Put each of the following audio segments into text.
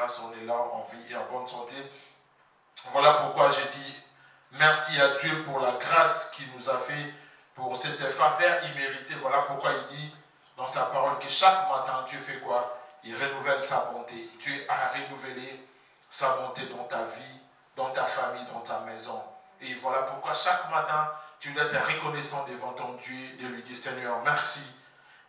grâce, on est là en vie et en bonne santé. Voilà pourquoi j'ai dit merci à Dieu pour la grâce qu'il nous a fait, pour cette faveur imméritée. Voilà pourquoi il dit dans sa parole que chaque matin, Dieu fait quoi? Il renouvelle sa bonté. Dieu a renouvelé sa bonté dans ta vie, dans ta famille, dans ta maison. Et voilà pourquoi chaque matin, tu dois être reconnaissant devant ton Dieu, de lui dire Seigneur, merci.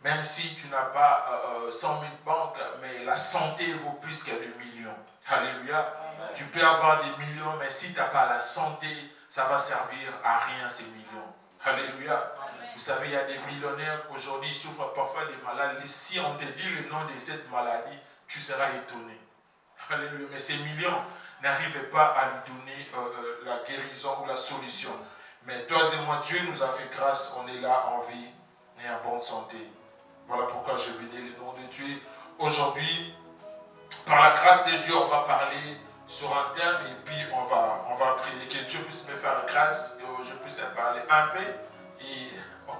Même si tu n'as pas 100 000 banques, mais la santé vaut plus que des millions. Alléluia. Amen. Tu peux avoir des millions, mais si tu n'as pas la santé, ça va servir à rien ces millions. Alléluia. Amen. Vous savez, il y a des millionnaires aujourd'hui, ils souffrent parfois des maladies. Si on te dit le nom de cette maladie, tu seras étonné. Alléluia. Mais ces millions n'arrivent pas à lui donner la guérison ou la solution. Mais toi et moi, Dieu nous a fait grâce, on est là en vie et en bonne santé. Voilà pourquoi je bénis le nom de Dieu. Aujourd'hui, par la grâce de Dieu, on va parler sur un thème et puis on va prier que Dieu puisse me faire grâce, que je puisse parler un peu et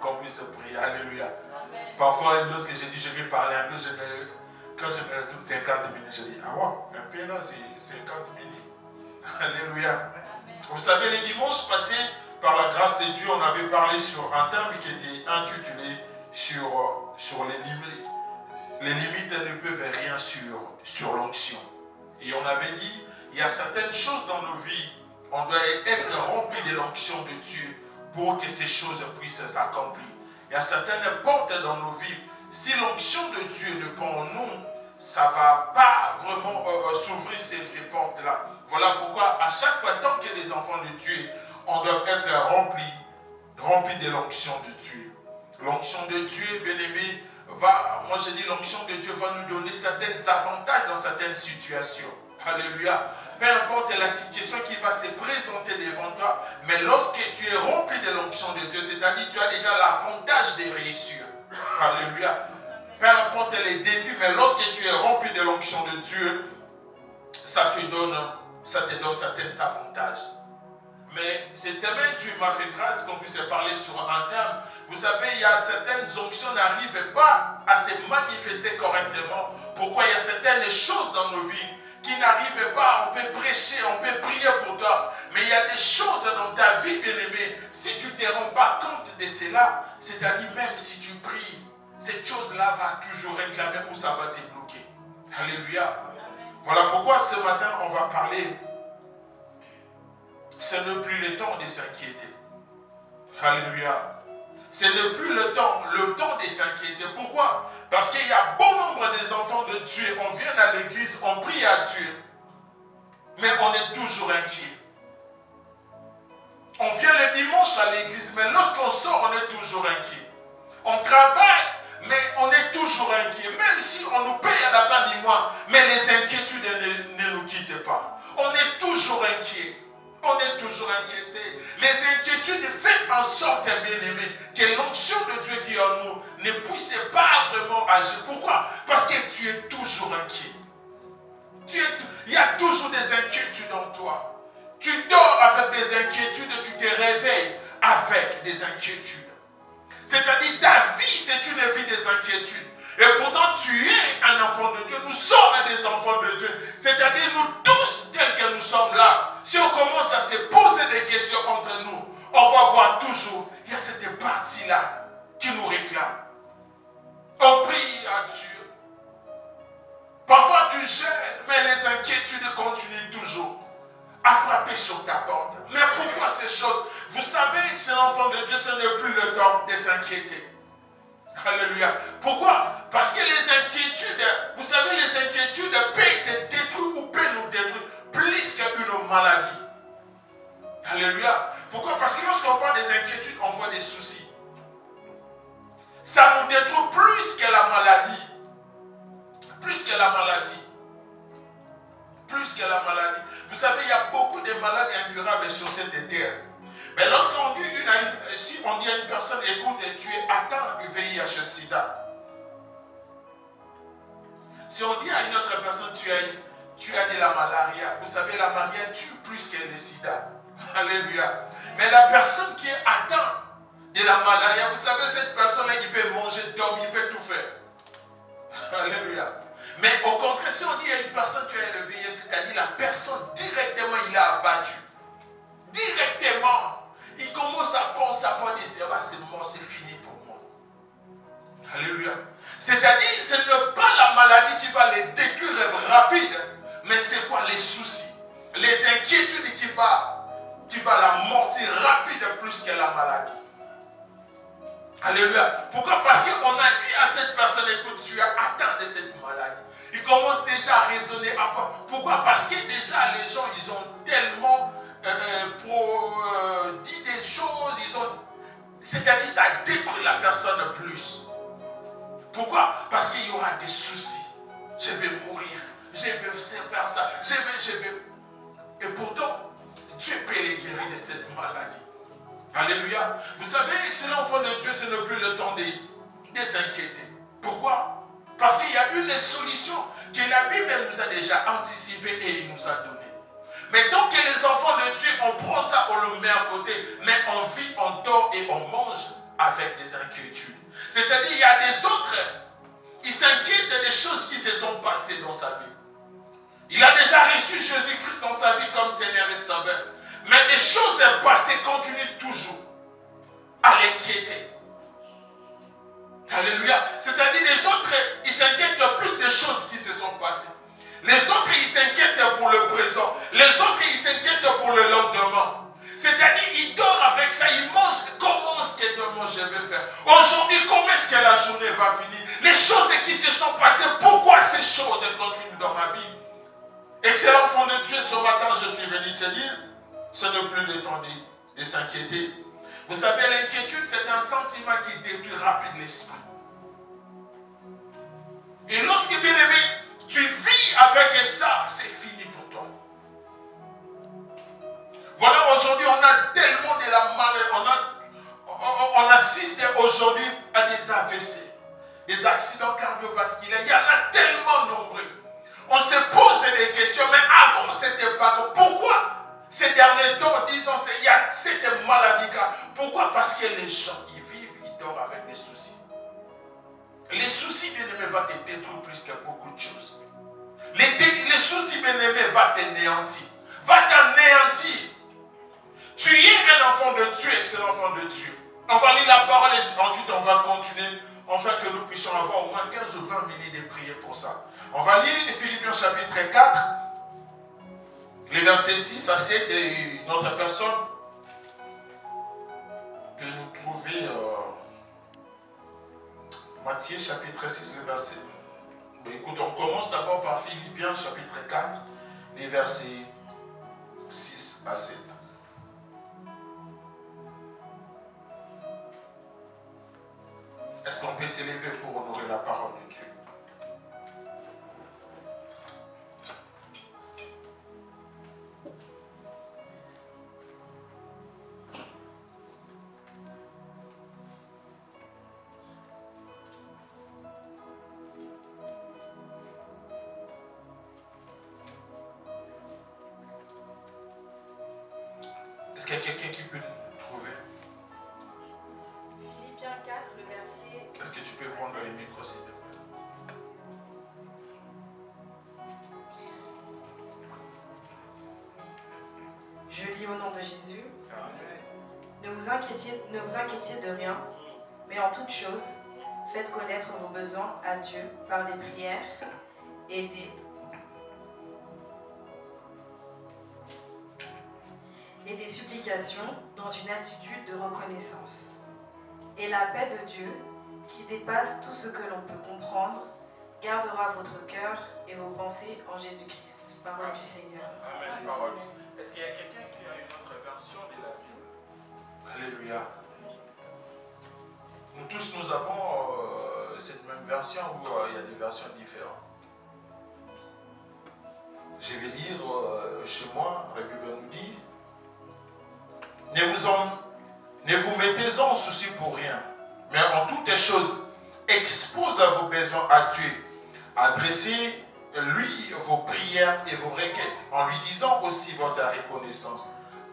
qu'on puisse prier. Alléluia. Amen. Parfois, lorsque je dis je vais parler un peu, quand je me retrouve 50 minutes, je dis ah ouais, un peu là, c'est 50 minutes. Alléluia. Amen. Vous savez, les dimanches passés, par la grâce de Dieu, on avait parlé sur un thème qui était intitulé sur les limites. Les limites ne peuvent rien sur l'onction. Et on avait dit, il y a certaines choses dans nos vies, on doit être rempli de l'onction de Dieu pour que ces choses puissent s'accomplir. Il y a certaines portes dans nos vies, si l'onction de Dieu n'est pas en nous, ça ne va pas vraiment s'ouvrir ces portes-là. Voilà pourquoi à chaque fois, tant que les enfants de Dieu, on doit être rempli de l'onction de Dieu. L'onction de Dieu, bien-aimé, moi je dis l'onction de Dieu va nous donner certains avantages dans certaines situations. Alléluia. Peu importe la situation qui va se présenter devant toi, mais lorsque tu es rempli de l'onction de Dieu, c'est-à-dire tu as déjà l'avantage de réussir. Alléluia. Peu importe les défis, mais lorsque tu es rempli de l'onction de Dieu, ça te donne certains avantages. Mais cette semaine, tu m'as fait grâce qu'on puisse parler sur un thème. Vous savez, il y a certaines onctions qui n'arrivent pas à se manifester correctement. Pourquoi il y a certaines choses dans nos vies qui n'arrivent pas? On peut prêcher, on peut prier pour toi. Mais il y a des choses dans ta vie, bien-aimée. Si tu ne te rends pas compte de cela, c'est-à-dire même si tu pries, cette chose-là va toujours réclamer ou ça va te bloquer. Alléluia. Voilà pourquoi ce matin, on va parler. Ce n'est plus le temps de s'inquiéter. Alléluia. Ce n'est plus le temps de s'inquiéter. Pourquoi? Parce qu'il y a bon nombre des enfants de Dieu. On vient à l'église, on prie à Dieu. Mais on est toujours inquiet. On vient le dimanche à l'église, mais lorsqu'on sort, on est toujours inquiet. On travaille, mais on est toujours inquiet. Même si on nous paye à la fin du mois, mais les inquiétudes ne nous quittent pas. On est toujours inquiet. On est toujours inquiété. Les inquiétudes font en sorte, bien-aimé, que l'onction de Dieu qui est en nous ne puisse pas vraiment agir. Pourquoi? Parce que tu es toujours inquiet. Il y a toujours des inquiétudes en toi. Tu dors avec des inquiétudes, tu te réveilles avec des inquiétudes. C'est-à-dire ta vie, c'est une vie des inquiétudes. Et pourtant, tu es un enfant de Dieu. Nous sommes des enfants de Dieu. C'est-à-dire, nous tous, tels que nous sommes là, si on commence à se poser des questions entre nous, on va voir toujours, il y a cette partie-là qui nous réclame. On prie à Dieu. Parfois, tu gênes, mais les inquiétudes continuent toujours à frapper sur ta porte. Mais pourquoi ces choses? Vous savez que c'est l'enfant de Dieu, ce n'est plus le temps de s'inquiéter. Alléluia. Pourquoi? Parce que les inquiétudes, vous savez, les inquiétudes peuvent te détruire ou peuvent nous détruire plus qu'une maladie. Alléluia. Pourquoi? Parce que lorsqu'on parle des inquiétudes, on voit des soucis. Ça nous détruit plus que la maladie. Plus que la maladie. Plus que la maladie. Vous savez, il y a beaucoup de malades incurables sur cette terre. Mais lorsqu'on dit si on dit à une personne, écoute, tu es atteint du VIH-Sida. Si on dit à une autre personne, tu as de la malaria. Vous savez, la malaria tue plus que le sida. Alléluia. Mais la personne qui est atteinte de la malaria, vous savez, cette personne-là, il peut manger, dormir, il peut tout faire. Alléluia. Mais au contraire, si on dit à une personne qui a élevé, c'est-à-dire la personne directement, il a abattu. Directement, il commence à penser, à voir des erreurs, c'est mort, c'est fini pour moi. Alléluia. C'est-à-dire, ce n'est pas la maladie qui va les détruire rapide, mais c'est quoi? Les soucis, les inquiétudes qui va la mortir rapide plus que la maladie. Alléluia. Pourquoi? Parce qu'on a dit à cette personne, écoute, tu es atteint de cette maladie. Il commence déjà à raisonner, à voir. Pourquoi? Parce que déjà les gens, ils ont tellement dit des choses, c'est-à-dire ça détruit la personne plus. Pourquoi? Parce qu'il y aura des soucis. Je vais mourir, je vais faire ça, je vais. Et pourtant, Dieu peut les guérir de cette maladie. Alléluia. Vous savez, excellent enfant de Dieu, ce n'est plus le temps de s'inquiéter. Pourquoi? Parce qu'il y a une solution que la Bible nous a déjà anticipée et il nous a donnée. Mais tant que les enfants de Dieu, on prend ça, on le met à côté, mais on vit, on dort et on mange avec des inquiétudes. C'est-à-dire, il y a des autres, ils s'inquiètent des choses qui se sont passées dans sa vie. Il a déjà reçu Jésus-Christ dans sa vie comme Seigneur et Sauveur. Mais des choses passées continuent toujours à l'inquiéter. Alléluia. C'est-à-dire, les autres, ils s'inquiètent plus des choses qui se sont passées. Les autres, ils s'inquiètent pour le présent. Les autres, ils s'inquiètent pour le lendemain. C'est-à-dire, ils dorment avec ça, ils mangent. Comment est-ce que demain je vais faire? Aujourd'hui, comment est-ce que la journée va finir? Les choses qui se sont passées, pourquoi ces choses continuent dans ma vie? Excellent enfant de Dieu, ce matin, je suis venu te dire, ce n'est plus le temps de s'inquiéter. Vous savez, l'inquiétude, c'est un sentiment qui détruit rapide l'esprit. Et lorsque, bien aimé, tu vis avec ça, c'est fini pour toi. Voilà, aujourd'hui, on a tellement de la maladie, on assiste aujourd'hui à des AVC, des accidents cardiovasculaires. Il y en a tellement nombreux. On se pose des questions, mais avant, c'était pas comme. Pourquoi ces derniers temps, disons, il y a cette maladie. Pourquoi? Parce que les gens, ils vivent, ils dorment avec des soucis. Les soucis, bien aimés, vont te détruire plus que beaucoup de choses. Les soucis, bien aimés, vont t'anéantir. Va t'anéantir. Tu es un enfant de Dieu, excellent enfant de Dieu. On va lire la parole et ensuite on va continuer, afin que nous puissions avoir au moins 15 ou 20 minutes de prière pour ça. On va lire Philippiens chapitre 4, les versets 6 à 7, et notre personne que nous trouvons Matthieu chapitre 6, le verset. Écoute, on commence d'abord par Philippiens chapitre 4, les versets 6 à 7. Est-ce qu'on peut s'élever pour honorer la parole de Dieu? Est-ce qu'il y a quelqu'un qui peut nous trouver? Philippiens 4, le verset... Est-ce que tu peux prendre les micros, s'il te plaît? Je lis au nom de Jésus. Amen. Ne vous inquiétiez de rien, mais en toute chose, faites connaître vos besoins à Dieu par des prières et des supplications dans une attitude de reconnaissance. Et la paix de Dieu, qui dépasse tout ce que l'on peut comprendre, gardera votre cœur et vos pensées en Jésus-Christ. Parole du Seigneur. Amen. Parole. Est-ce qu'il y a quelqu'un qui a une autre version de la Bible? Alléluia. Nous tous, nous avons cette même version ou il y a des versions différentes. Je vais lire chez moi, la Bible nous dit: ne vous mettez en souci pour rien, mais en toutes choses, expose à vos besoins à Dieu. Adressez-lui vos prières et vos requêtes, en lui disant aussi votre reconnaissance.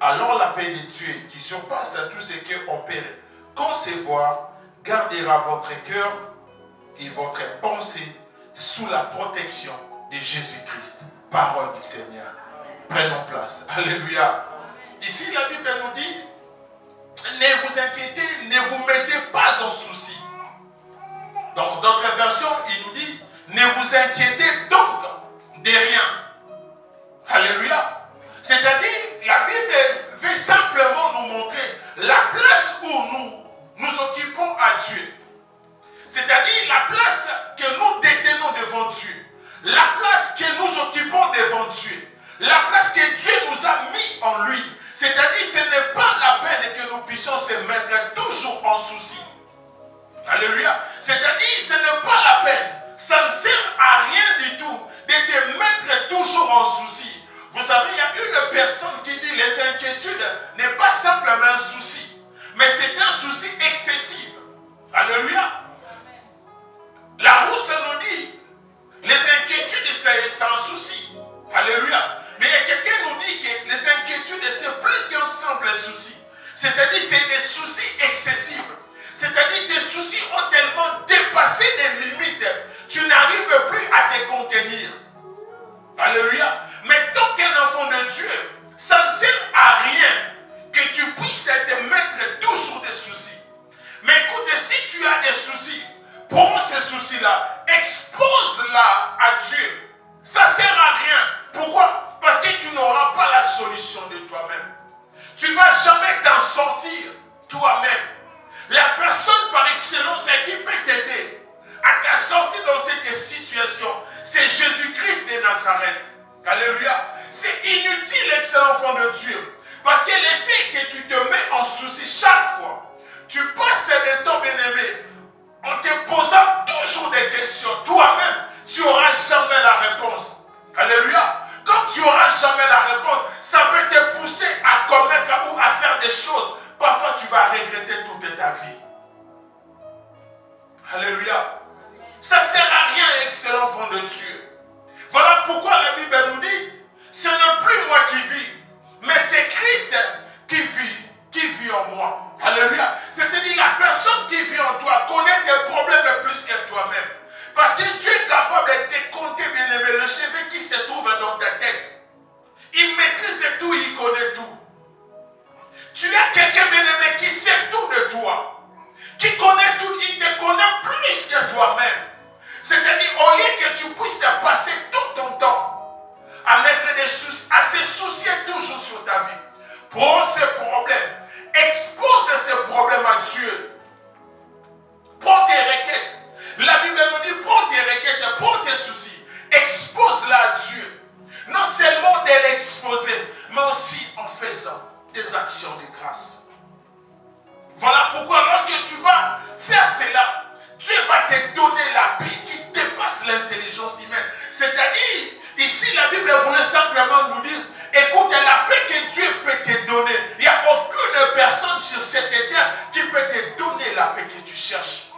Alors la paix de Dieu, qui surpasse à tout ce qu'on peut concevoir, gardera votre cœur et votre pensée sous la protection de Jésus-Christ. Parole du Seigneur. Prenons place. Alléluia. Ici, la Bible nous dit, ne vous inquiétez, ne vous mettez pas en souci. Dans d'autres versions, ils nous disent, ne vous inquiétez donc de rien. Alléluia. C'est-à-dire, la Bible veut simplement nous montrer la place où nous occupons à Dieu. C'est-à-dire la place que nous détenons devant Dieu. La place que nous occupons devant Dieu. La place que Dieu nous a mis en lui. C'est-à-dire, ce n'est pas la peine que nous puissions se mettre toujours en souci. Alléluia. C'est-à-dire, ce n'est pas la peine. Ça ne sert à rien du tout de te mettre toujours en souci. Vous savez, il y a une personne qui dit les inquiétudes n'est pas simplement un souci, mais c'est un souci excessif. Alléluia. La rousse nous dit les inquiétudes c'est un souci. Alléluia. Mais il y a quelqu'un qui nous dit que les inquiétudes c'est plus qu'un simple souci. C'est-à-dire c'est des soucis excessifs. C'est-à-dire tes soucis ont tellement dépassé des limites, tu n'arrives plus à te contenir. Alléluia. Mais tant qu'un enfant de Dieu, ça ne sert à rien que tu puisses te mettre toujours des soucis. Mais écoute, si tu as des soucis, prends ces soucis-là, expose-la à Dieu. Ça ne sert à rien. Pourquoi? Parce que tu n'auras pas la solution de toi-même. Tu ne vas jamais t'en sortir toi-même. La personne par excellence qui peut t'aider à t'en sortir dans cette situation, c'est Jésus-Christ de Nazareth. Alléluia. C'est inutile, excellent enfant de Dieu. Parce que l'effet que tu te mets en souci chaque fois, tu passes de temps bien-aimé en te posant toujours des questions. Toi-même, tu n'auras jamais la réponse. Alléluia. Quand tu n'auras jamais la réponse, ça peut te pousser à commettre ou à faire des choses. Parfois, tu vas regretter toute ta vie. Alléluia. Ça ne sert à rien, excellent enfant de Dieu. Voilà pourquoi la Bible nous dit, ce n'est plus moi qui vis, mais c'est Christ qui vit en moi. Alléluia. C'est-à-dire la personne qui vit en toi connaît tes problèmes plus que toi-même. Parce que Dieu est capable de te compter, bien-aimé, le cheveu qui se trouve dans ta tête. Il maîtrise tout, il connaît tout. Tu as quelqu'un, bien-aimé, qui sait tout de toi. Qui connaît tout, il te connaît plus que toi-même. C'est-à-dire, au lieu que tu puisses passer tout ton temps à mettre des soucis, à se soucier toujours sur ta vie, prends ces problèmes, expose ces problèmes à Dieu. Prends tes requêtes. La Bible nous dit, prends tes requêtes, prends tes soucis, expose-la à Dieu. Non seulement de l'exposer, mais aussi en faisant des actions de grâce. Voilà pourquoi lorsque tu vas faire cela, Dieu va te donner la paix qui dépasse l'intelligence humaine. C'est-à-dire, ici la Bible voulait simplement nous dire, écoute, la paix que Dieu peut te donner, il n'y a aucune personne sur cette terre qui peut te donner la paix que tu cherches.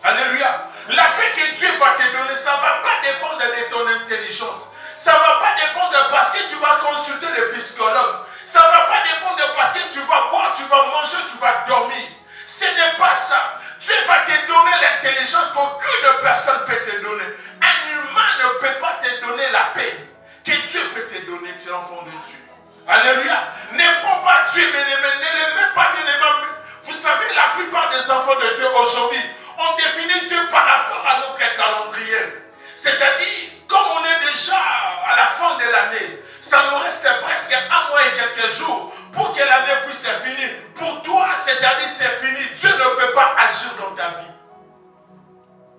Alléluia. La paix que Dieu va te donner, ça ne va pas dépendre de ton intelligence. Ça ne va pas dépendre parce que tu vas consulter le psychologue. Ça ne va pas dépendre parce que tu vas boire, tu vas manger, tu vas dormir. Ce n'est pas ça. Dieu va te donner l'intelligence qu'aucune personne peut te donner. Un humain ne peut pas te donner la paix que Dieu peut te donner, c'est l'enfant de Dieu. Alléluia. Ne prends pas Dieu, bien-aimé, ne le mets pas, bien-aimé. Vous savez, la plupart des enfants de Dieu aujourd'hui, on définit Dieu par rapport à notre calendrier. C'est-à-dire, comme on est déjà à la fin de l'année, ça nous reste presque un mois et quelques jours pour que l'année puisse se finir. Pour toi, cette année, c'est fini. Dieu ne peut pas agir dans ta vie.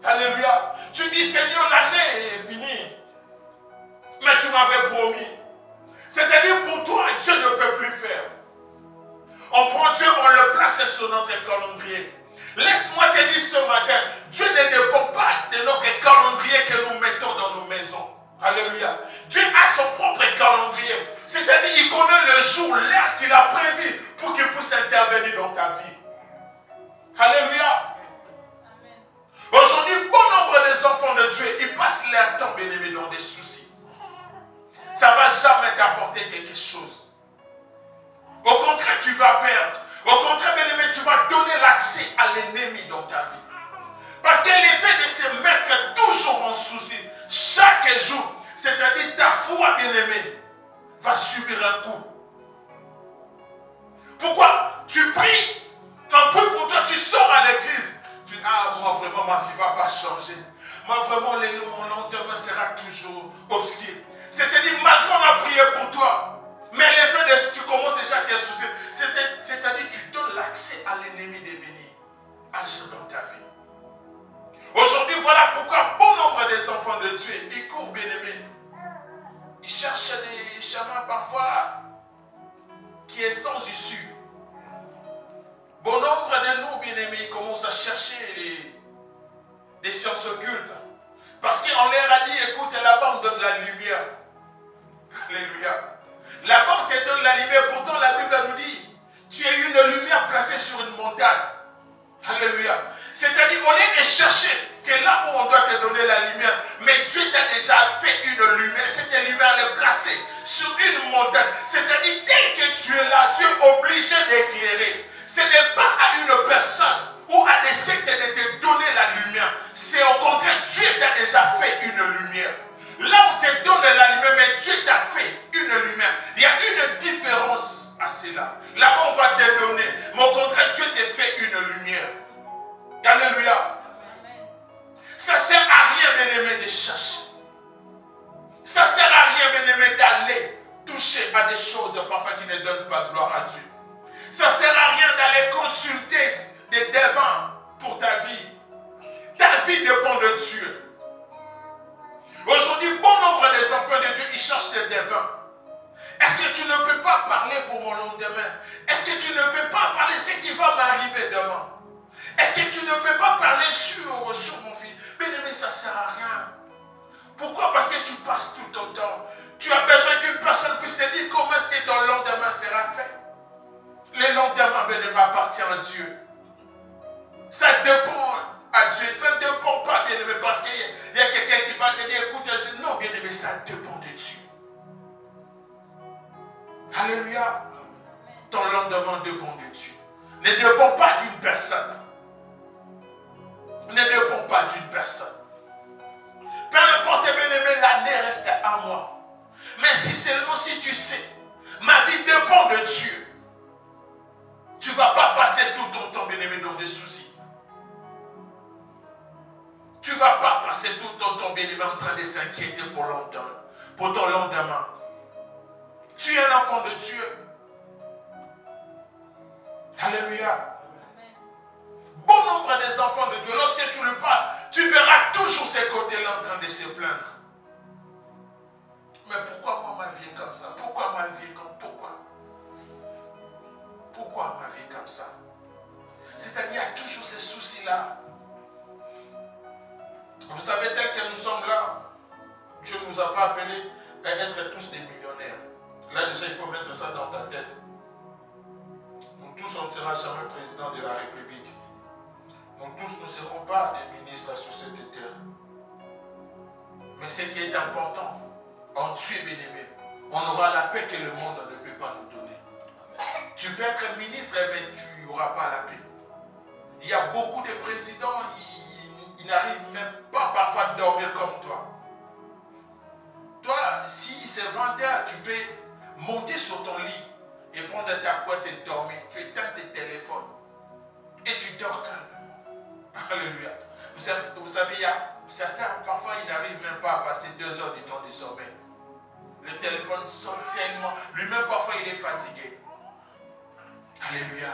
Alléluia. Tu dis, Seigneur, l'année est finie. Mais tu m'avais promis. C'est-à-dire, pour toi, Dieu ne peut plus faire. On prend Dieu, on le place sur notre calendrier. Laisse-moi te dire ce matin, Dieu ne dépend pas de notre calendrier que nous mettons dans nos maisons. Alléluia. Dieu a son propre calendrier. C'est-à-dire qu'il connaît le jour, l'heure qu'il a prévu pour qu'il puisse intervenir dans ta vie. Alléluia. Aujourd'hui, bon nombre des enfants de Dieu, ils passent leur temps, bien-aimés, dans des soucis. Ça ne va jamais t'apporter quelque chose. Au contraire, tu vas perdre. Au contraire, bien-aimé, tu vas donner l'accès à l'ennemi dans ta vie. Parce que que l'effet de se mettre toujours en souci, chaque jour, c'est-à-dire ta foi, bien-aimée, va subir un coup. Pourquoi? Tu pries un peu pour toi, tu sors à l'église. Tu dis, ah, moi vraiment, ma vie ne va pas changer. Moi vraiment, mon lendemain sera toujours obscur. C'est-à-dire, malgré on a prié pour toi, mais l'effet de tu commences déjà à te soucier. C'est-à-dire, tu donnes l'accès à l'ennemi de venir agir dans ta vie. Aujourd'hui, voilà pourquoi bon nombre des enfants de Dieu, ils courent, bien-aimés. Ils cherchent des chemins parfois qui est sans issue. Bon nombre de nous, bien-aimés, commencent à chercher les sciences occultes. Parce qu'on leur a dit, écoute, là-bas on donne la lumière. Alléluia. Là-bas on te donne la lumière. Pourtant la Bible nous dit, tu es une lumière placée sur une montagne. Alléluia. C'est-à-dire, au lieu de chercher que là où on doit te donner la lumière, mais Dieu t'a déjà fait une lumière. Cette lumière est placée sur une montagne. C'est-à-dire, tel que tu es là, tu es obligé d'éclairer. Ce n'est pas à une personne ou à des sectes de te donner la lumière. C'est au contraire, Dieu t'a déjà fait une lumière. Là où te donne la lumière, mais Dieu t'a fait une lumière. Il y a une différence à cela. Là-bas, on va te donner, mais au contraire, Dieu t'a fait une lumière. Alléluia. Ça ne sert à rien, bien-aimé, de chercher. Ça ne sert à rien, bien-aimé, d'aller toucher à des choses parfois qui ne donnent pas gloire à Dieu. Ça ne sert à rien d'aller consulter des devins pour ta vie. Ta vie dépend de Dieu. Aujourd'hui, bon nombre des enfants de Dieu, ils cherchent des devins. Est-ce que tu ne peux pas parler pour mon lendemain? Est-ce que tu ne peux pas parler de ce qui va m'arriver demain? Est-ce que tu ne peux pas parler sur mon fils? Bien-aimé, ça ne sert à rien. Pourquoi? Parce que tu passes tout ton temps. Tu as besoin qu'une personne puisse te dire comment est-ce que ton lendemain sera fait. Le lendemain, bien-aimé, appartient à Dieu. Ça dépend à Dieu. Ça ne dépend pas, bien-aimé, parce qu'il y a quelqu'un qui va te dire, écoute, non, bien-aimé, ça dépend de Dieu. Alléluia. Ton lendemain dépend de Dieu. Ne dépend pas d'une personne. Ne dépend pas d'une personne. Peu importe, bien-aimé, l'année reste à moi. Mais si seulement si tu sais, ma vie dépend de Dieu. Tu ne vas pas passer tout ton temps, bien-aimé, dans des soucis. Tu ne vas pas passer tout ton temps, bien-aimé, en train de s'inquiéter pour ton lendemain. Tu es un enfant de Dieu. Alléluia. Bon nombre des enfants de Dieu, lorsque tu le parles, tu verras toujours ces côtés-là en train de se plaindre. Mais pourquoi moi ma vie est comme ça? Pourquoi ma vie est comme pourquoi? Pourquoi ma vie est comme ça? C'est-à-dire, il y a toujours ces soucis-là. Vous savez, tel que nous sommes là, Dieu ne nous a pas appelés à être tous des millionnaires. Là déjà, il faut mettre ça dans ta tête. Nous tous, on ne sera jamais président de la République. Nous tous ne serons pas des ministres sur cette terre. Mais ce qui est important, en Dieu bien-aimé, on aura la paix que le monde ne peut pas nous donner. Tu peux être ministre, mais tu n'auras pas la paix. Il y a beaucoup de présidents, ils n'arrivent même pas parfois à dormir comme toi. Toi, si c'est 20h, tu peux monter sur ton lit et prendre ta couette et dormir. Tu éteins tes téléphones et tu dors calmement. Alléluia. Vous savez, il y a certains, parfois, ils n'arrivent même pas à passer 2 heures du temps de sommeil. Le téléphone sonne tellement. Lui-même, parfois, il est fatigué. Alléluia.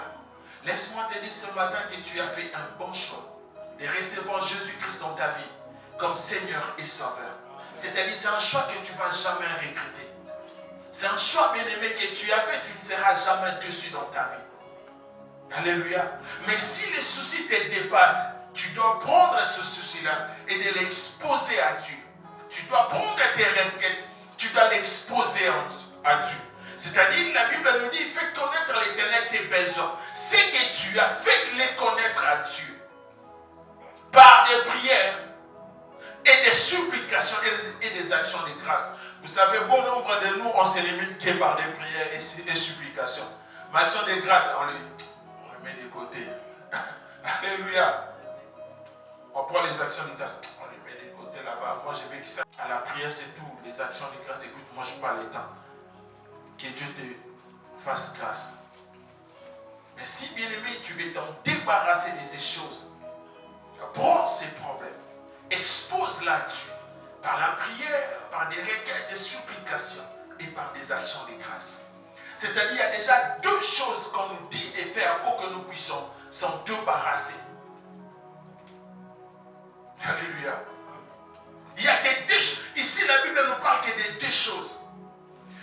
Laisse-moi te dire ce matin que tu as fait un bon choix de recevoir Jésus-Christ dans ta vie comme Seigneur et Sauveur. C'est-à-dire, c'est un choix que tu ne vas jamais regretter. C'est un choix, bien-aimé, que tu as fait, tu ne seras jamais déçu dans ta vie. Alléluia. Mais si les soucis te dépassent, tu dois prendre ce souci-là et de l'exposer à Dieu. Tu dois prendre tes requêtes, tu dois l'exposer à Dieu. C'est-à-dire, la Bible nous dit, fais connaître l'Éternel tes besoins. Ce que tu as, fais-les connaître à Dieu. Par des prières et des supplications et des actions de grâce. Vous savez, bon nombre de nous, on se limite que par des prières et des supplications. Mais actions de grâce, on les met de côté. Alléluia. On prend les actions de grâce, on les met de côté là-bas. Moi, je veux que ça. À la prière, c'est tout. Les actions de grâce, écoute, moi, je parle les temps. Que Dieu te fasse grâce. Mais si, bien aimé, tu veux t'en débarrasser de ces choses, prends ces problèmes, expose-la à Dieu. Par la prière, par des requêtes, des supplications et par des actions de grâce. C'est-à-dire, il y a déjà deux choses qu'on nous dit de faire pour que nous puissions s'en débarrasser. Alléluia. Il y a que deux choses. Ici, la Bible nous parle que de deux choses.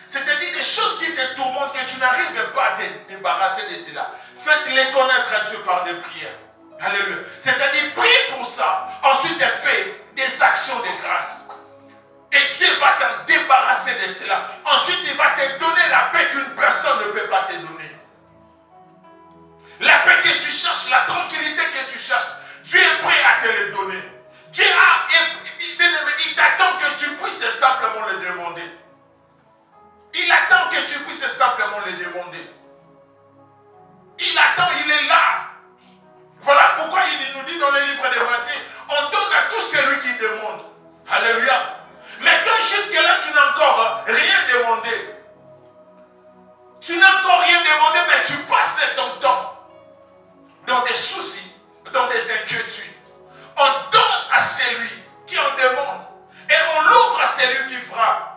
C'est-à-dire des choses qui te tourmentent, que tu n'arrives pas à te débarrasser de cela. Faites-les connaître à Dieu par des prières. Alléluia. C'est-à-dire, prie pour ça. Ensuite, fais des actions de grâce. Et Dieu va t'en débarrasser de cela. Ensuite, il va te donner la paix qu'une personne ne peut pas te donner. La paix que tu cherches, la tranquillité que tu cherches, Dieu est prêt à te le donner. Dieu il t'attend que tu puisses simplement le demander. Il attend que tu puisses simplement le demander. Il attend, il est là. Voilà pourquoi il nous dit dans le livre de Matthieu, on donne à tout celui qui demande. Alléluia. Mais toi, jusque-là, tu n'as encore rien demandé. Tu n'as encore rien demandé, mais tu passes ton temps dans des soucis, dans des inquiétudes. On donne à celui qui en demande et on l'ouvre à celui qui frappe.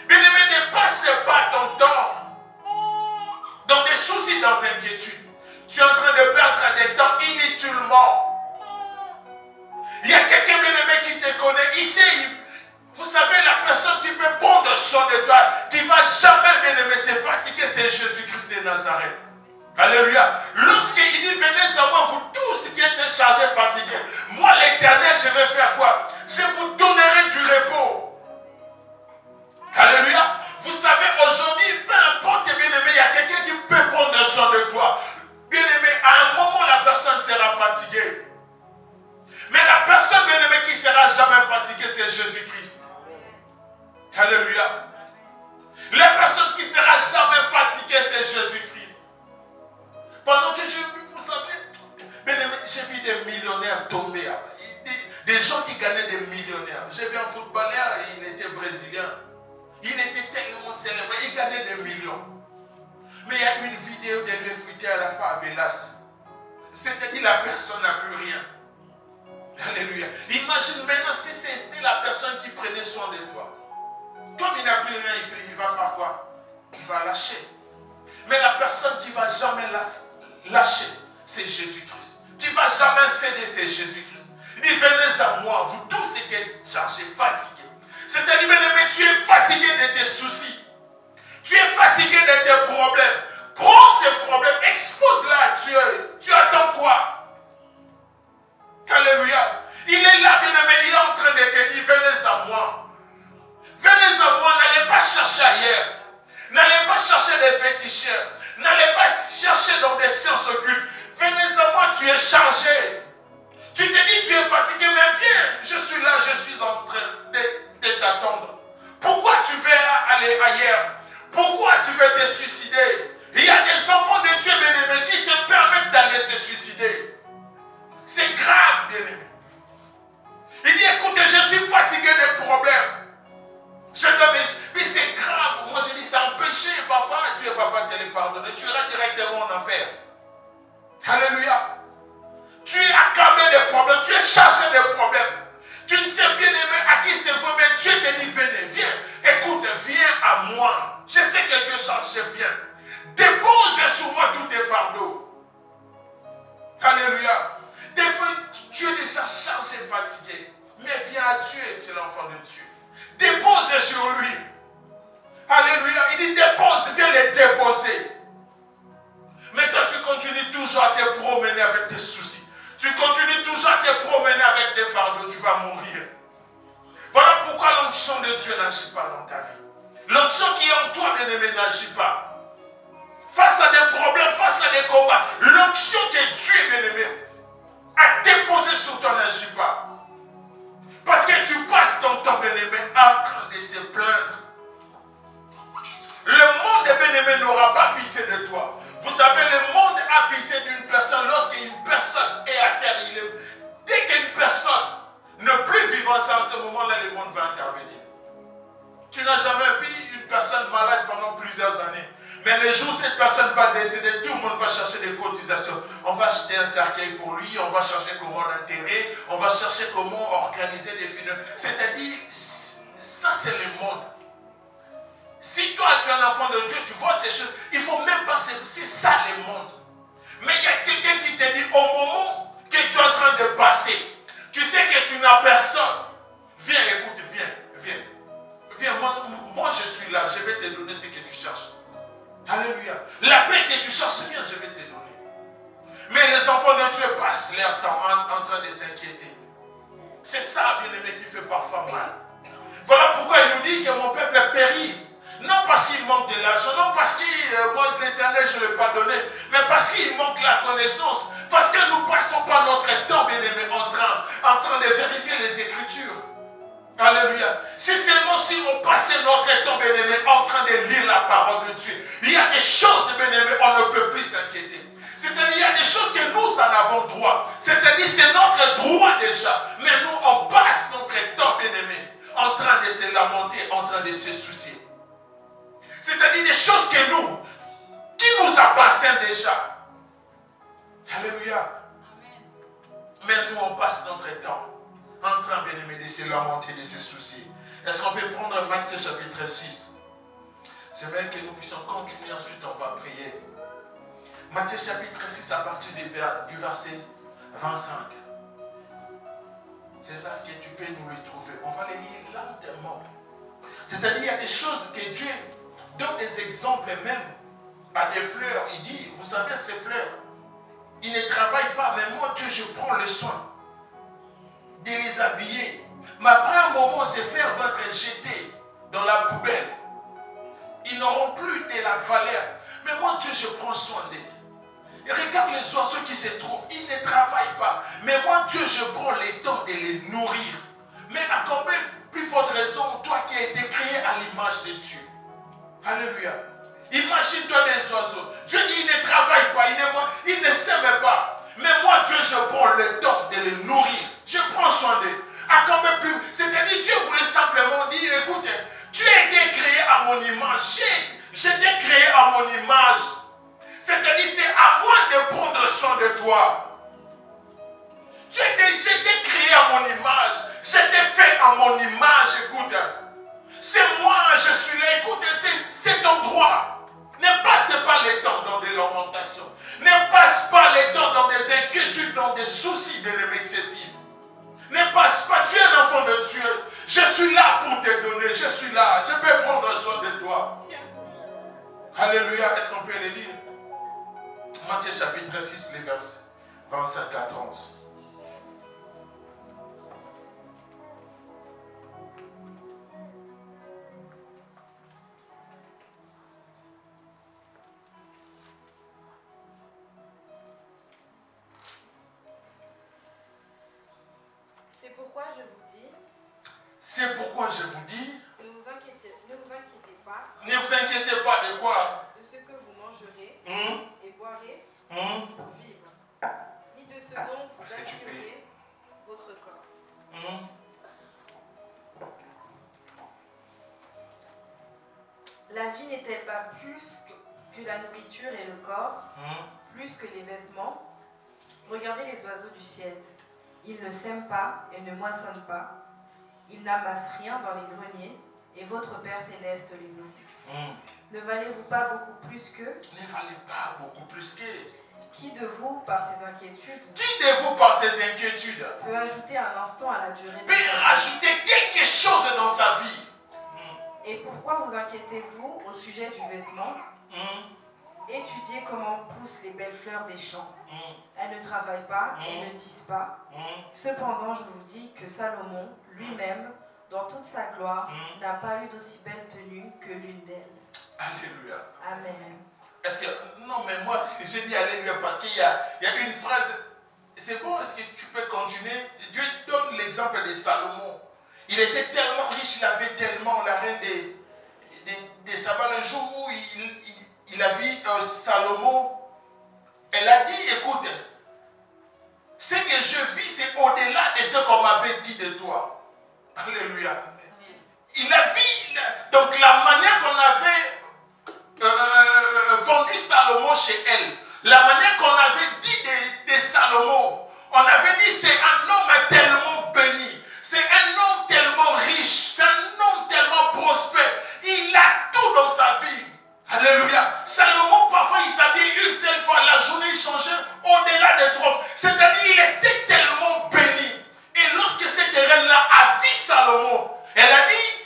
Bien-aimé, ne passe pas ton temps dans des soucis, dans des inquiétudes. Tu es en train de perdre des temps inutilement. Il y a quelqu'un, bien-aimé, qui te connaît. Ici, vous savez, la personne qui peut prendre soin de toi, qui ne va jamais, bien-aimé, se fatiguer, c'est Jésus-Christ de Nazareth. Alléluia. Lorsqu'il dit, venez à moi, vous tous qui êtes chargés, fatigués. Moi, l'Éternel, je vais faire quoi? Je vous donnerai du repos. Alléluia. Vous savez, aujourd'hui, peu importe, bien-aimé, il y a quelqu'un qui peut prendre soin de toi. Bien-aimé, à un moment, la personne sera fatiguée. Mais la personne, bien-aimé, qui ne sera jamais fatiguée, c'est Jésus-Christ. Alléluia. La personne qui ne sera jamais fatiguée, c'est Jésus-Christ. Pendant que vous savez, bien-aimé, j'ai vu des millionnaires tomber. Des gens qui gagnaient des millionnaires. J'ai vu un footballeur, il était brésilien. Il était tellement célébré, il gagnait des millions. Mais il y a une vidéo de lui fuité à la favelas. C'est-à-dire la personne n'a plus rien. Alléluia. Imagine maintenant si c'était la personne qui prenait soin de toi. Comme il n'a plus rien, il va faire quoi? Il va lâcher. Mais la personne qui ne va jamais lâcher, c'est Jésus-Christ. Qui ne va jamais céder, c'est Jésus-Christ. Il dit, venez à moi, vous tous qui êtes chargés, fatigués. C'est-à-dire, bien-aimé, tu es fatigué de tes soucis. Tu es fatigué de tes problèmes. Prends ces problèmes, expose-les à Dieu. Tu attends quoi? Alléluia. Il est là, bien-aimé, il est en train de te dire, venez à moi. Venez à moi, n'allez pas chercher ailleurs. N'allez pas chercher des féticheurs. N'allez pas chercher dans des sciences occultes. Venez à moi, tu es chargé. Tu te dis, tu es fatigué, mais viens. Je suis là, je suis en train de t'attendre. Pourquoi tu veux aller ailleurs? Pourquoi tu veux te suicider? Il y a des enfants de Dieu, bien-aimés, qui se permettent d'aller se suicider. C'est grave, bien-aimé. Il dit, écoutez, je suis fatigué des problèmes. Mais c'est grave. Moi, je dis, c'est un péché. Parfois, Dieu ne va pas te le pardonner. Tu iras directement en enfer. Alléluia. Tu es accablé des problèmes. Tu es chargé des problèmes. Tu ne sais bien aimé à qui c'est vrai, mais Dieu te dit, venez, viens. Écoute, viens à moi. Je sais que tu es chargé, viens. Dépose sur moi tous tes fardeaux. Alléluia. Des fois, tu es déjà chargé, fatigué. Mais viens à Dieu, c'est l'enfant de Dieu. Dépose sur lui. Alléluia. Il dit dépose, viens les déposer. Mais toi, tu continues toujours à te promener avec tes soucis. Tu continues toujours à te promener avec tes fardeaux. Tu vas mourir. Voilà pourquoi l'onction de Dieu n'agit pas dans ta vie. L'onction qui est en toi, bien-aimé, n'agit pas. Face à des problèmes, face à des combats, l'onction que Dieu, bien-aimé, a déposée sur toi n'agit pas. Parce que tu passes ton temps, bien-aimé, en train de se plaindre. Le monde, bien-aimé, n'aura pas pitié de toi. Vous savez, le monde a pitié d'une personne lorsqu'une personne est à terre. Dès qu'une personne Tu n'as jamais vu une personne malade pendant plusieurs années. Mais le jour où cette personne va décéder, tout le monde va chercher des cotisations. On va acheter un cercueil pour lui, on va chercher comment l'enterrer, on va chercher comment organiser des funérailles. C'est-à-dire, ça c'est le monde. Si toi tu es un enfant de Dieu, tu vois ces choses, il ne faut même pas, c'est ça le monde. Mais il y a quelqu'un qui te dit, au moment que tu es en train de passer, tu sais que tu n'as personne. Viens, écoute, viens. Viens, moi je suis là, je vais te donner ce que tu cherches. Alléluia. La paix que tu cherches, viens, je vais te donner. Mais les enfants de Dieu passent leur temps en train de s'inquiéter. C'est ça, bien-aimé, qui fait parfois mal. Voilà pourquoi il nous dit que mon peuple périt. Non parce qu'il manque de l'argent, non parce que moi, l'Éternel, je ne l'ai pas donné, mais parce qu'il manque la connaissance. Parce que nous ne passons pas notre temps, bien-aimé, en train de vérifier les Écritures. Alléluia. Si seulement si on passait notre temps, bien-aimé, en train de lire la parole de Dieu, il y a des choses, bien-aimé, on ne peut plus s'inquiéter. C'est-à-dire, il y a des choses que nous en avons droit. C'est-à-dire, c'est notre droit déjà. Mais nous, on passe notre temps, bien-aimé, en train de se lamenter, en train de se soucier. C'est-à-dire des choses que nous, qui nous appartiennent déjà. Alléluia. Mais nous, on passe notre temps en train, bien-aimé, de se lamenter, de se soucier. Est-ce qu'on peut prendre Matthieu chapitre 6? J'aimerais que nous puissions continuer, ensuite on va prier. Matthieu chapitre 6 à partir du verset 25. C'est ça ce que tu peux nous le trouver. On va les lire lentement. C'est-à-dire il y a des choses que Dieu donne des exemples même à des fleurs. Il dit, vous savez ces fleurs, ils ne travaillent pas, mais moi Dieu je prends le soin de les habiller. Mais après un moment, ces fleurs vont être jetées dans la poubelle. Ils n'auront plus de la valeur. Mais moi Dieu je prends soin d'eux. Et regarde les oiseaux qui se trouvent, ils ne travaillent pas. Mais moi Dieu je prends le temps de les nourrir. Mais à combien plus forte raison, toi qui as été créé à l'image de Dieu. Alléluia. Imagine-toi les oiseaux. Dieu dit, ils ne travaillent pas, ils ne s'aiment pas. Mais moi, Dieu, je prends le temps de les nourrir. Je prends soin d'eux. À combien plus. C'est-à-dire, Dieu voulait simplement dire, écoute, tu as été créé à mon image. J'étais créé à mon image. C'est-à-dire, c'est à moi de prendre soin de toi. J'étais créé à mon image. J'étais fait à mon image, écoute. C'est moi, je suis là, écoute, c'est ton droit. Ne passe pas le temps dans des lamentations. Ne passe pas le temps dans des inquiétudes, dans des soucis de excessifs. Ne passe pas, tu es un enfant de Dieu. Je suis là pour te donner, je suis là. Je peux prendre soin de toi. Alléluia, est-ce qu'on peut les lire? Matthieu chapitre 6, les versets 25 à 30. C'est pourquoi je vous dis, ne vous inquiétez pas. Ne vous inquiétez pas de quoi? De ce que vous mangerez et boirez pour vivre, ni de ce dont vous habillerez votre corps. La vie n'est-elle pas plus que la nourriture et le corps, plus que les vêtements? Regardez les oiseaux du ciel. Ils ne sèment pas et ne moissonnent pas. Ils n'amassent rien dans les greniers, et votre Père Céleste les nourrit. Ne valez-vous pas beaucoup plus qu'eux? Ne valez pas beaucoup plus qu'eux. Qui de vous, par ses inquiétudes, peut ajouter un instant à la durée de sa vie? Peut rajouter quelque chose dans sa vie. Et pourquoi vous inquiétez-vous au sujet du vêtement? Étudiez comment poussent les belles fleurs des champs. Elles ne travaillent pas et ne tissent pas. Cependant, je vous dis que Salomon, lui-même, dans toute sa gloire, n'a pas eu d'aussi belle tenue que l'une d'elles. Alléluia. Amen. Est-ce que... Non, mais moi, j'ai dit Alléluia parce qu'il y a une phrase... C'est bon, est-ce que tu peux continuer? Dieu donne l'exemple de Salomon. Il était tellement riche, il avait tellement la reine des Saba. Le jour où il a vu Salomon, elle a dit, écoute, ce que je vis, c'est au-delà de ce qu'on m'avait dit de toi. Alléluia. il a vu donc la manière qu'on avait vendu Salomon chez elle, la manière qu'on avait dit de Salomon. On avait dit c'est un homme tellement béni, c'est un homme tellement riche, c'est un homme tellement prospère. Il a tout dans sa vie. Alléluia. Salomon, parfois, il s'habillait une seule fois. La journée, il changeait au-delà des trophées. C'est-à-dire, il était tellement béni. Et lorsque cette reine-là a vu Salomon, elle a dit,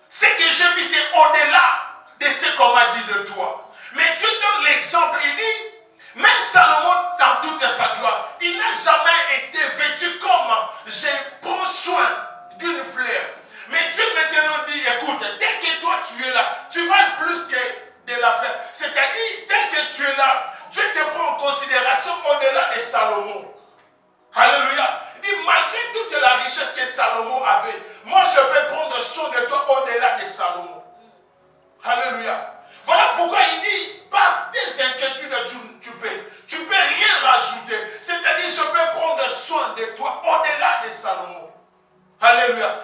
ce que j'ai vu, c'est au-delà de ce qu'on m'a dit de toi. Mais Dieu donne l'exemple, il dit, même Salomon, dans toute sa gloire, il n'a jamais été vêtu comme je prends soin d'une fleur. Mais Dieu maintenant dit, écoute, tel que toi tu es là, tu vales plus que de la fleur. C'est-à-dire, tel que tu es là, Dieu te prend en considération au-delà de Salomon. Alléluia. Il dit, malgré toute la richesse que Salomon avait, moi je peux prendre soin de toi au-delà de Salomon. Alléluia. Voilà pourquoi il dit, par tes inquiétudes, tu peux rien rajouter. C'est-à-dire, je peux prendre soin de toi au-delà de Salomon. Alléluia.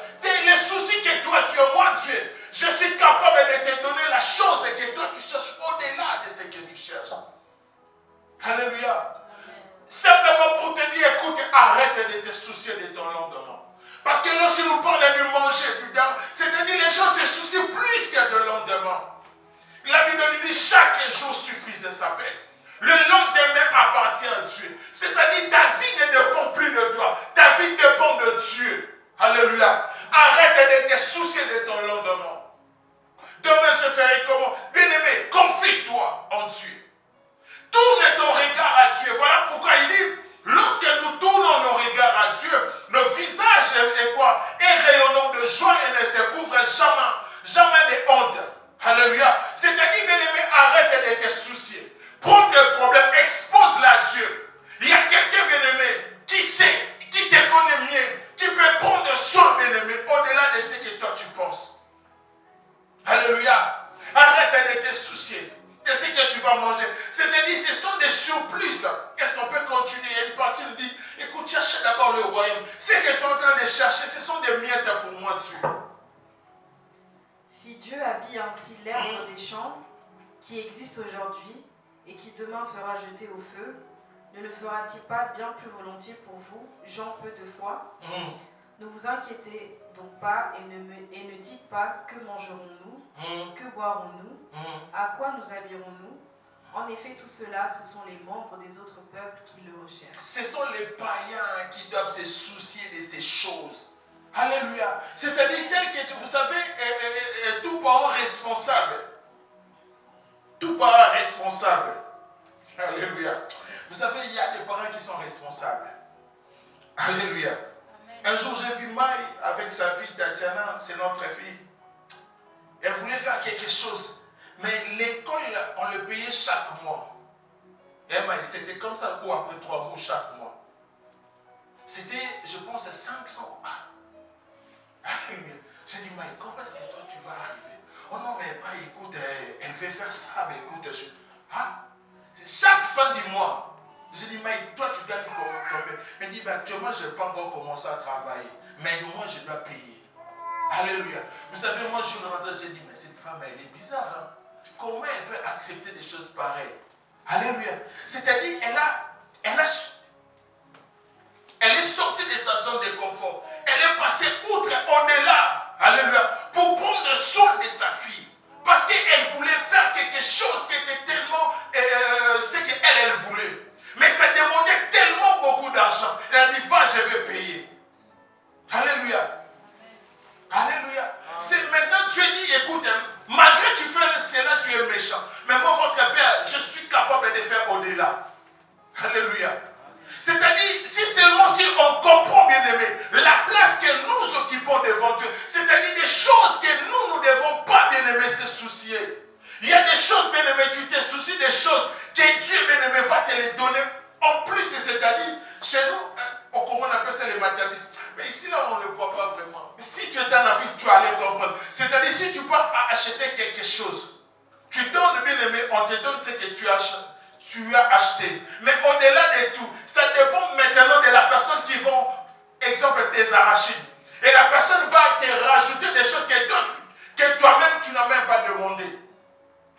Les soucis que toi tu as, moi Dieu, je suis capable de te donner la chose que toi tu cherches au-delà de ce que tu cherches. Alléluia. Simplement pour te dire, écoute, arrête de te soucier de ton lendemain. Parce que lorsque nous parlons du manger, du dame, c'est-à-dire les gens se soucient plus que de lendemain. La Bible nous dit chaque jour suffisait sa peine. Le lendemain appartient à Dieu. C'est-à-dire ta vie ne dépend plus de toi. Ta vie dépend de Dieu. Alléluia. Arrête de te soucier de ton lendemain. Demain je ferai comment? Bien-aimé, confie-toi en Dieu. Tourne ton regard à Dieu. Voilà pourquoi il dit, lorsque nous tournons nos regards à Dieu, nos visages est quoi? Est rayonnant de joie et ne se couvre jamais de honte. Alléluia. C'est-à-dire, bien-aimé, arrête de te soucier. Prends tes problèmes, expose-les à Dieu. Il y a quelqu'un, bien-aimé, qui sait, qui te connaît mieux, qui peut prendre soin, bien-aimé, au-delà de ce que toi tu penses. Alléluia. Arrête de te soucier de ce que tu vas manger. C'est-à-dire, ce sont des surplus. Est-ce qu'on peut continuer? Il y a une partie qui dit, écoute, cherche d'abord le royaume. Ce que tu es en train de chercher, ce sont des miettes pour moi, Dieu. Si Dieu habille ainsi l'herbe des champs, qui existe aujourd'hui et qui demain sera jeté au feu, ne le fera-t-il pas bien plus volontiers pour vous, gens peu de foi? Ne vous inquiétez donc pas et ne dites pas que mangerons-nous, que boirons-nous, à quoi nous habillerons-nous. En effet, tout cela, ce sont les membres des autres peuples qui le recherchent. Ce sont les païens qui doivent se soucier de ces choses. Alléluia. C'est-à-dire, tel que vous savez, tout parent responsable. Tout parent responsable. Alléluia. Vous savez, il y a des parents qui sont responsables. Alléluia. Un jour, j'ai vu Maï avec sa fille Tatiana, c'est notre fille. Elle voulait faire quelque chose. Mais l'école, on le payait chaque mois. Et c'était comme ça, ou après 3 mois chaque mois. C'était, je pense, 500. J'ai dit, Maï, comment est-ce que toi tu vas arriver? Oh non, mais pas, écoute, elle veut faire ça, mais écoute, chaque fin du mois. J'ai dit, Maï, toi tu gagnes combien? Elle dit, actuellement, je n'ai pas encore commencé à travailler. Mais moi, je dois payer. Alléluia. Vous savez, moi, je me rentre, j'ai dit, mais cette femme, elle est bizarre. Hein? Comment elle peut accepter des choses pareilles? Alléluia. C'est-à-dire, elle est sortie de sa zone de confort. Elle est passée outre, au-delà. Alléluia. Pour prendre soin de sa fille. Parce qu'elle voulait faire quelque chose qui était tellement ce qu'elle voulait. Mais ça demandait tellement beaucoup d'argent. Elle a dit, va, je vais payer. Alléluia. Alléluia. C'est maintenant tu dis, écoute, malgré que tu fais cela, tu es méchant. Mais moi, votre Père, je suis capable de faire au-delà. Alléluia. C'est-à-dire, si seulement si on comprend, bien aimé, la place que nous occupons devant Dieu, c'est-à-dire des choses que nous ne devons pas, bien aimé, se soucier. Il y a des choses, bien aimé, tu te soucies des choses que Dieu, bien aimé, va te les donner. En plus, c'est-à-dire, chez nous, comment on appelle ça les matérialistes. Mais ici, là, on ne le voit pas vraiment. Mais si tu es dans Afrique, tu allais comprendre. C'est-à-dire, si tu pars à acheter quelque chose, tu donnes, bien aimé, on te donne ce que tu as acheté. Mais au-delà de tout, ça dépend maintenant de la personne qui vend, exemple, des arachides. Et la personne va te rajouter des choses que toi-même tu n'as même pas demandé.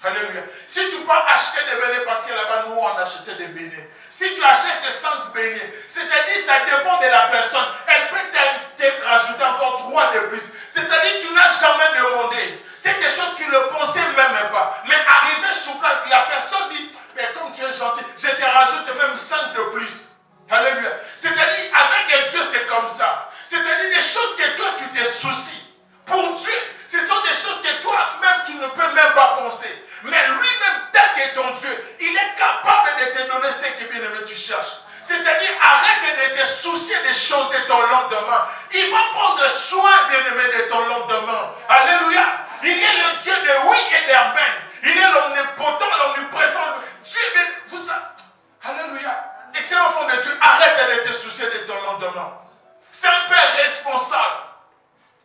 Alléluia. Si tu peux acheter des beignets, parce que là-bas nous on achetait des beignets. Si tu achètes 5 beignets, c'est-à-dire ça dépend de la personne. Elle peut te rajouter encore 3 de plus. C'est-à-dire tu n'as jamais demandé. C'est quelque chose que tu ne pensais même pas. Mais arrivé sur place, la personne dit, mais comme tu es gentil, je te rajoute même 5 de plus. Alléluia. C'est-à-dire avec Dieu c'est comme ça. C'est-à-dire des choses que toi tu te soucies. Pour Dieu, ce sont des choses que toi-même tu ne peux même pas penser. Mais lui-même, tel que ton Dieu, il est capable de te donner ce que bien aimé tu cherches. C'est-à-dire, arrête de te soucier des choses de ton lendemain. Il va prendre soin, bien aimé, de ton lendemain. Alléluia. Il est le Dieu de oui et d'amen. Il est l'omnipotent, l'omniprésent. Dieu, vous savez. Alléluia. Excellent enfant de Dieu, arrête de te soucier de ton lendemain. C'est un père responsable.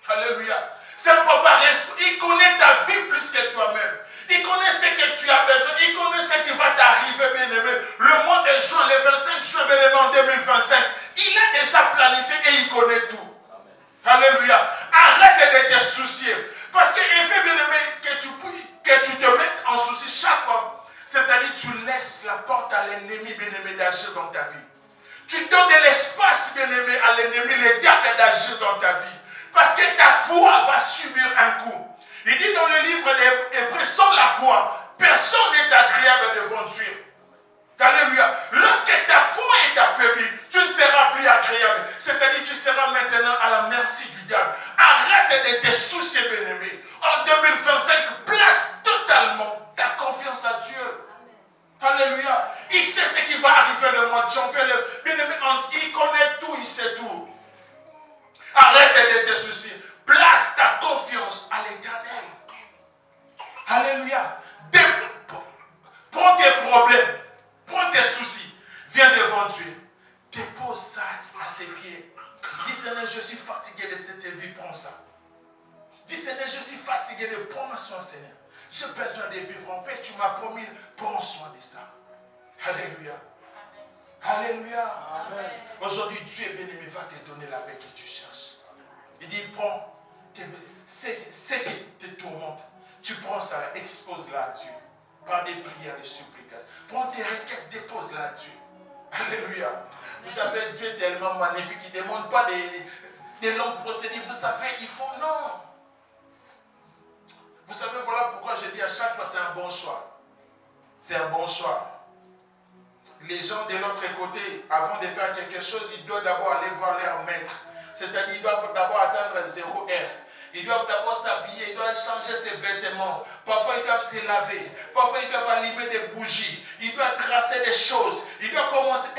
Alléluia. C'est un papa responsable. Il connaît ta vie plus que toi-même. Il connaît ce que tu as besoin. Il connaît ce qui va t'arriver, bien-aimé. Le mois de juin, le 25 juin, bien-aimé, en 2025, il a déjà planifié et il connaît tout. Amen. Alléluia. Arrête de te soucier. Parce qu'il fait, bien-aimé, que tu te mettes en souci chaque fois. C'est-à-dire tu laisses la porte à l'ennemi, bien-aimé, d'agir dans ta vie. Tu donnes de l'espace, bien-aimé, à l'ennemi, le diable d'agir dans ta vie. Parce que ta foi va subir un coup. Il dit dans le livre des Hébreux, sans la foi, personne n'est agréable devant Dieu. Alléluia. Lorsque ta foi est affaiblie, tu ne seras plus agréable. C'est-à-dire tu seras maintenant à la merci du diable. Arrête de te soucier, bien-aimé. En 2025, place totalement ta confiance à Dieu. Alléluia. Il sait ce qui va arriver le mois de janvier. Bien-aimé, il connaît tout, il sait tout. Arrête de te soucier. Place ta confiance à l'Éternel. Alléluia. Prends tes problèmes. Prends tes soucis. Viens devant Dieu. Dépose ça à ses pieds. Dis Seigneur, je suis fatigué de cette vie. Prends ça. Dis Seigneur, je suis fatigué de prendre soin, Seigneur. J'ai besoin de vivre en paix. Tu m'as promis. Prends soin de ça. Alléluia. Alléluia. Amen. Aujourd'hui, Dieu bien-aimé va te donner la paix que tu cherches. Il dit, prends ce qui te tourmente. Tu prends ça, expose-la à Dieu. Par des prières, des supplications. Prends tes requêtes, dépose-la à Dieu. Alléluia. Vous savez, Dieu est tellement magnifique. Il ne demande pas des longues procédures. Vous savez, il faut, non. Vous savez, voilà pourquoi je dis à chaque fois, c'est un bon choix. C'est un bon choix. Les gens de l'autre côté, avant de faire quelque chose, ils doivent d'abord aller voir leur maître. C'est-à-dire, ils doivent d'abord atteindre 0 heure. Ils doivent d'abord s'habiller, ils doivent changer ses vêtements. Parfois, ils doivent se laver. Parfois, ils doivent allumer des bougies. Ils doivent tracer des choses. Ils doivent commencer.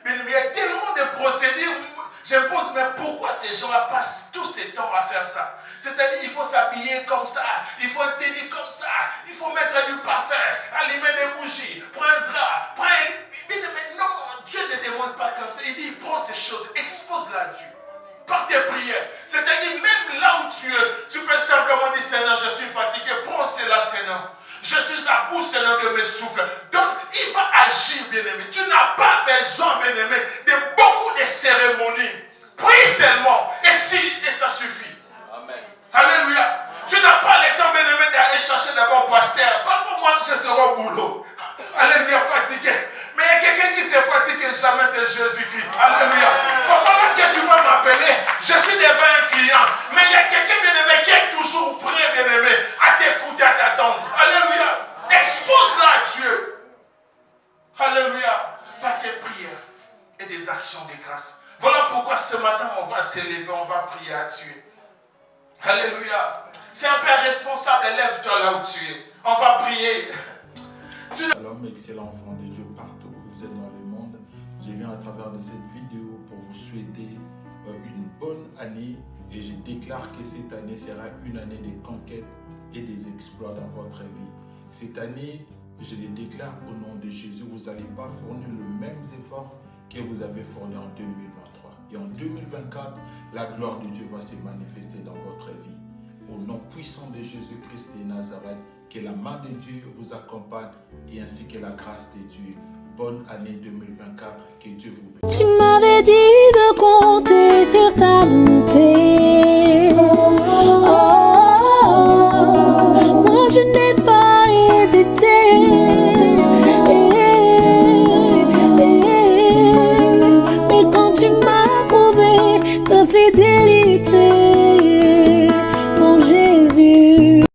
Mais il y a tellement de procédures. Je me pose, mais pourquoi ces gens-là passent tout ce temps à faire ça? C'est-à-dire, il faut s'habiller comme ça. Il faut tenir comme ça. Il faut mettre du parfum, allumer des bougies, prendre un drap, prendre un... Mais non, Dieu ne demande pas comme ça. Il dit, prends ces choses, expose-la à Dieu. Par tes prières. C'est-à-dire, même là où tu es, tu peux simplement dire, Seigneur, je suis fatigué. Prends cela, Seigneur. Je suis à bout, Seigneur, de mes souffles. Donc, il va agir, bien-aimé. Tu n'as pas besoin, bien-aimé, de beaucoup de cérémonies. Prie seulement. Et ça suffit. Amen. Alléluia. Tu n'as pas le temps, bien-aimé, d'aller chercher d'abord pasteur. Parfois, moi, je serai au boulot. Alléluia, fatigué. Mais il y a quelqu'un qui s'est fatigué, jamais c'est Jésus-Christ. Alléluia. Parfois, lorsque tu vas m'appeler, je suis devant un client. Mais il y a quelqu'un, bien-aimé, qui est toujours prêt, bien-aimé, à t'écouter, à t'attendre. Alléluia. Expose-la à Dieu. Alléluia. Par tes prières et des actions de grâce. Voilà pourquoi ce matin, on va s'élever, on va prier à Dieu. Alléluia. C'est un père responsable, lève-toi là où tu es. On va prier. Shalom, excellent enfant de Dieu, partout où vous êtes dans le monde. Je viens à travers de cette vidéo pour vous souhaiter une bonne année et je déclare que cette année sera une année de conquête et des exploits dans votre vie. Cette année, je le déclare au nom de Jésus, vous n'allez pas fournir les mêmes efforts que vous avez fournis en 2023. Et en 2024, la gloire de Dieu va se manifester dans votre vie. Au nom puissant de Jésus-Christ de Nazareth, que la main de Dieu vous accompagne et ainsi que la grâce de Dieu. Bonne année 2024, que Dieu vous bénisse. Tu m'avais dit de compter sur ta bonté.